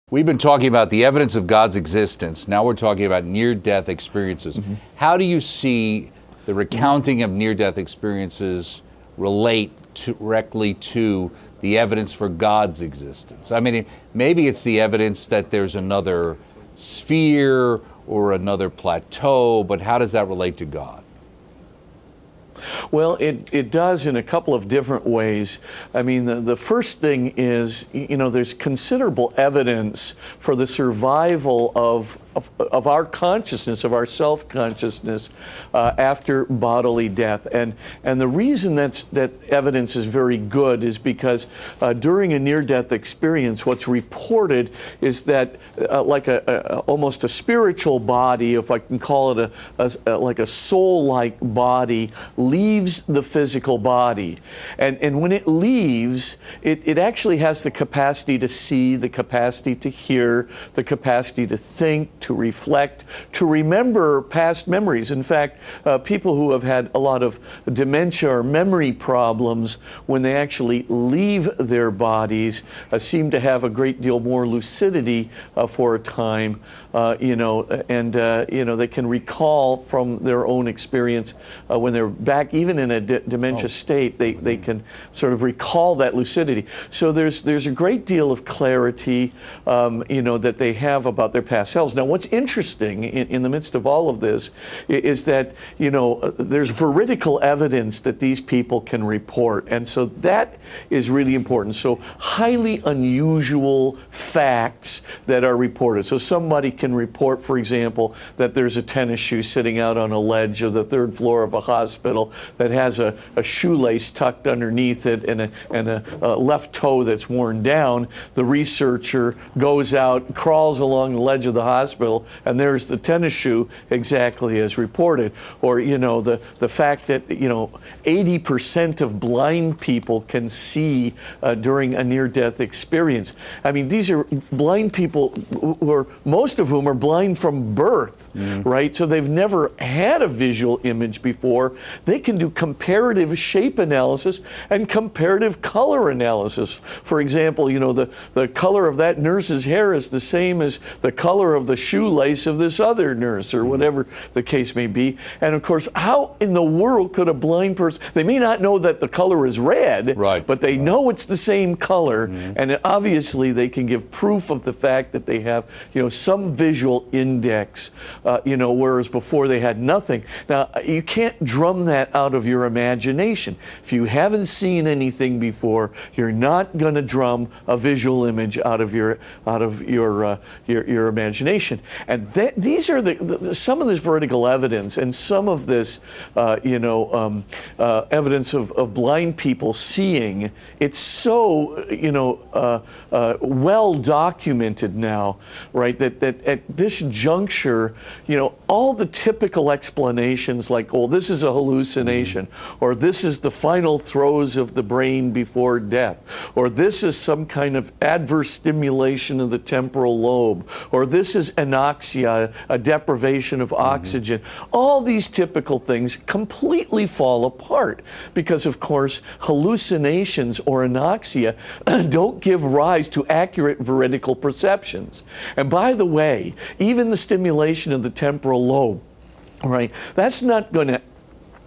We've been talking about the evidence of God's existence. Now we're talking about near-death experiences. How do you see the recounting of near-death experiences relate directly to the evidence for God's existence? I mean, maybe it's the evidence that there's another sphere or another plateau, but how does that relate to God? Well, it does in a couple of different ways. I mean, the first thing is, there's considerable evidence for the survival of our consciousness, of our self-consciousness after bodily death. And the reason that evidence is very good is because during a near-death experience, what's reported is that like almost a spiritual body, if I can call it like a soul-like body, leaves the physical body. And when it leaves, it actually has the capacity to see, the capacity to hear, the capacity to think, to reflect, to remember past memories. In fact, people who have had a lot of dementia or memory problems, when they actually leave their bodies, seem to have a great deal more lucidity for a time, they can recall from their own experience when they're back, even in a dementia state, they can sort of recall that lucidity. So there's a great deal of clarity, that they have about their past selves. Now, what's interesting in the midst of all of this is that, there's veridical evidence that these people can report. And so that is really important. So highly unusual facts that are reported. So somebody can report, for example, that there's a tennis shoe sitting out on a ledge of the third floor of a hospital that has a shoelace tucked underneath it and a left toe that's worn down. The researcher goes out, crawls along the ledge of the hospital, and there's the tennis shoe exactly as reported. Or, the fact that, 80% of blind people can see during a near-death experience. I mean, these are blind people most of whom are blind from birth, right? So they've never had a visual image before. They can do comparative shape analysis and comparative color analysis. For example, the color of that nurse's hair is the same as the color of the shoelace of this other nurse, or whatever the case may be. And of course, how in the world could a blind person, they may not know that the color is red, right, but they know it's the same color, and obviously they can give proof of the fact that they have, some visual index, whereas before they had nothing. Now, you can't drum that out of your imagination. If you haven't seen anything before, you're not going to drum a visual image out of your imagination. And these are some of this vertical evidence and some of this, evidence of blind people seeing. It's so, well documented now, right? That at this juncture, all the typical explanations like, oh, this is a hallucination, or this is the final throes of the brain before death, or this is some kind of adverse stimulation of the temporal lobe, or this is anoxia, a deprivation of oxygen. All these typical things completely fall apart because, of course, hallucinations or anoxia don't give rise to accurate veridical perceptions. And by the way, even the stimulation of the temporal lobe, right, that's not going to,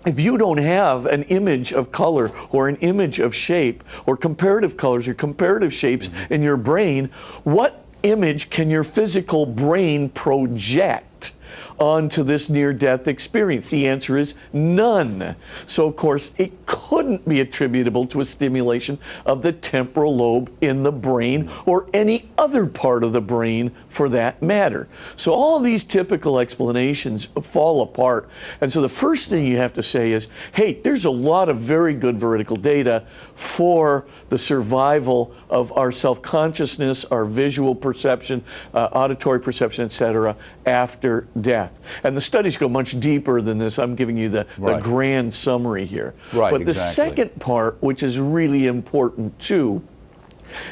if you don't have an image of color or an image of shape or comparative colors or comparative shapes in your brain, what image can your physical brain project onto this near-death experience? The answer is none. So, of course, it couldn't be attributable to a stimulation of the temporal lobe in the brain or any other part of the brain for that matter. So all these typical explanations fall apart. And so the first thing you have to say is, hey, there's a lot of very good veridical data for the survival of our self-consciousness, our visual perception, auditory perception, etc., after death. And the studies go much deeper than this. I'm giving you the grand summary here. Right, but the second part, which is really important too,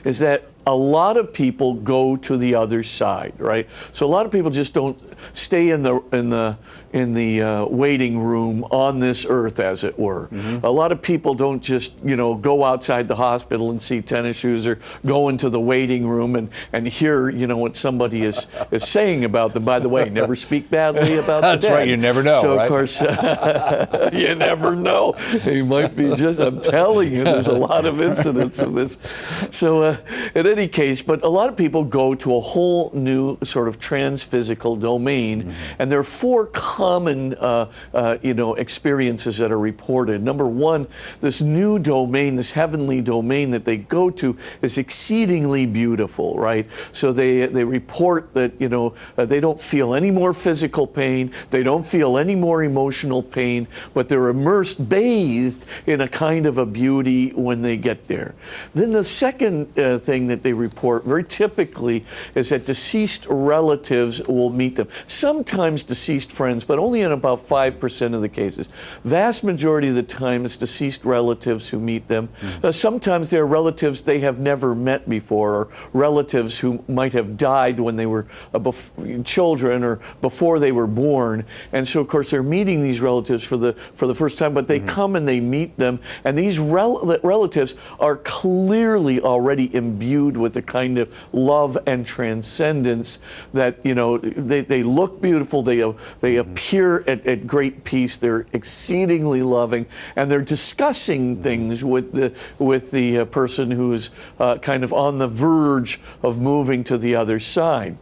is that a lot of people go to the other side, right? So a lot of people just don't stay in the waiting room on this earth, as it were. A lot of people don't just, go outside the hospital and see tennis shoes, or go into the waiting room and hear, what somebody is saying about them. By the way, never speak badly about the dead. That's right, you never know, So, right? of course, you never know. You might be I'm telling you, there's a lot of incidents of this. So, in any case, but a lot of people go to a whole new sort of transphysical domain, and there are 4 common, experiences that are reported. Number 1, this new domain, this heavenly domain that they go to, is exceedingly beautiful, right? So they report that, they don't feel any more physical pain, they don't feel any more emotional pain, but they're immersed, bathed in a kind of a beauty when they get there. Then the second thing that they report very typically is that deceased relatives will meet them. Sometimes deceased friends, but only in about 5% of the cases. Vast majority of the time it's deceased relatives who meet them. Sometimes they're relatives they have never met before, or relatives who might have died when they were children or before they were born. And so, of course, they're meeting these relatives for the first time, but they come and they meet them. And these relatives are clearly already imbued with the kind of love and transcendence that, they look beautiful, they appear at great peace, they're exceedingly loving, and they're discussing things with the person who is kind of on the verge of moving to the other side.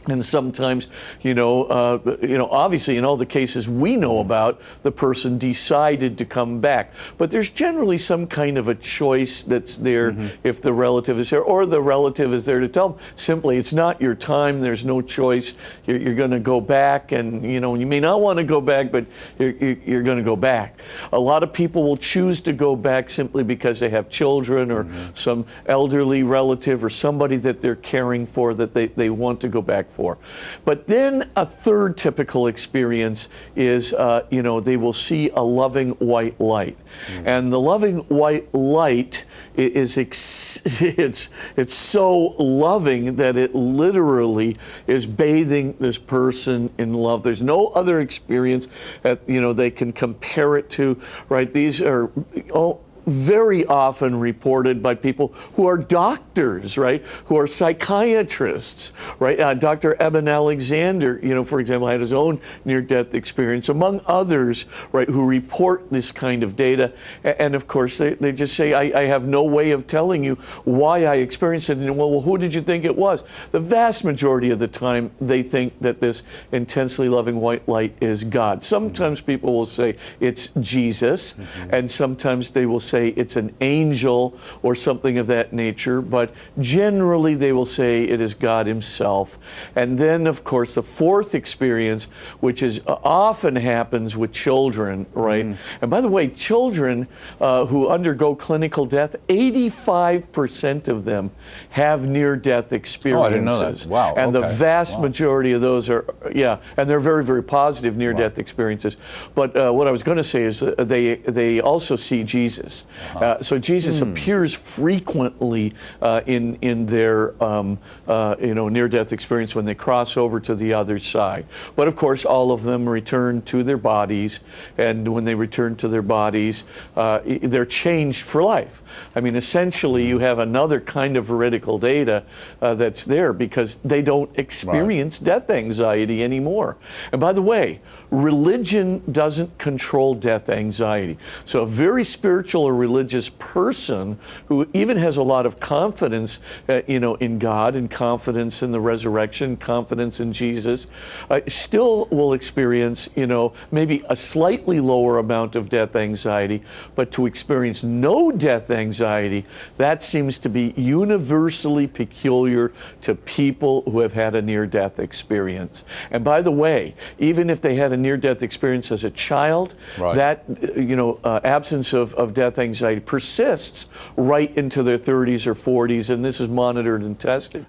And sometimes, obviously in all the cases we know about, the person decided to come back. But there's generally some kind of a choice that's there if the relative is there, or the relative is there to tell them simply, it's not your time, there's no choice, you're going to go back, and you may not want to go back, but you're going to go back. A lot of people will choose to go back simply because they have children, or some elderly relative, or somebody that they're caring for that they want to go back for. But then a third typical experience is, they will see a loving white light. And the loving white light is it's so loving that it literally is bathing this person in love. There's no other experience that, they can compare it to, right? These are very often reported by people who are doctors, right? Who are psychiatrists, right? Dr. Eben Alexander, for example, had his own near-death experience, among others, right, who report this kind of data. And of course, they just say, I have no way of telling you why I experienced it. And well, who did you think it was? The vast majority of the time, they think that this intensely loving white light is God. Sometimes people will say it's Jesus, and sometimes they will say it's an angel or something of that nature, but generally they will say it is God himself. And then, of course, the fourth experience, which is often happens with children, right? And by the way, children who undergo clinical death, 85% of them have near-death experiences. Oh, I didn't know that. Wow. And the okay. vast majority of those are, and they're very, very positive near-death experiences. But what I was going to say is that they also see Jesus. So Jesus appears frequently in their near-death experience when they cross over to the other side. But of course, all of them return to their bodies, and when they return to their bodies, they're changed for life. I mean, essentially, you have another kind of veridical data that's there because they don't experience death anxiety anymore. And by the way, religion doesn't control death anxiety. So a very spiritual or religious person who even has a lot of confidence, in God and confidence in the resurrection, confidence in Jesus, still will experience, maybe a slightly lower amount of death anxiety, but to experience no death anxiety, that seems to be universally peculiar to people who have had a near-death experience. And by the way, even if they had a near-death experience as a child, that absence of death anxiety persists right into their 30s or 40s, and this is monitored and tested.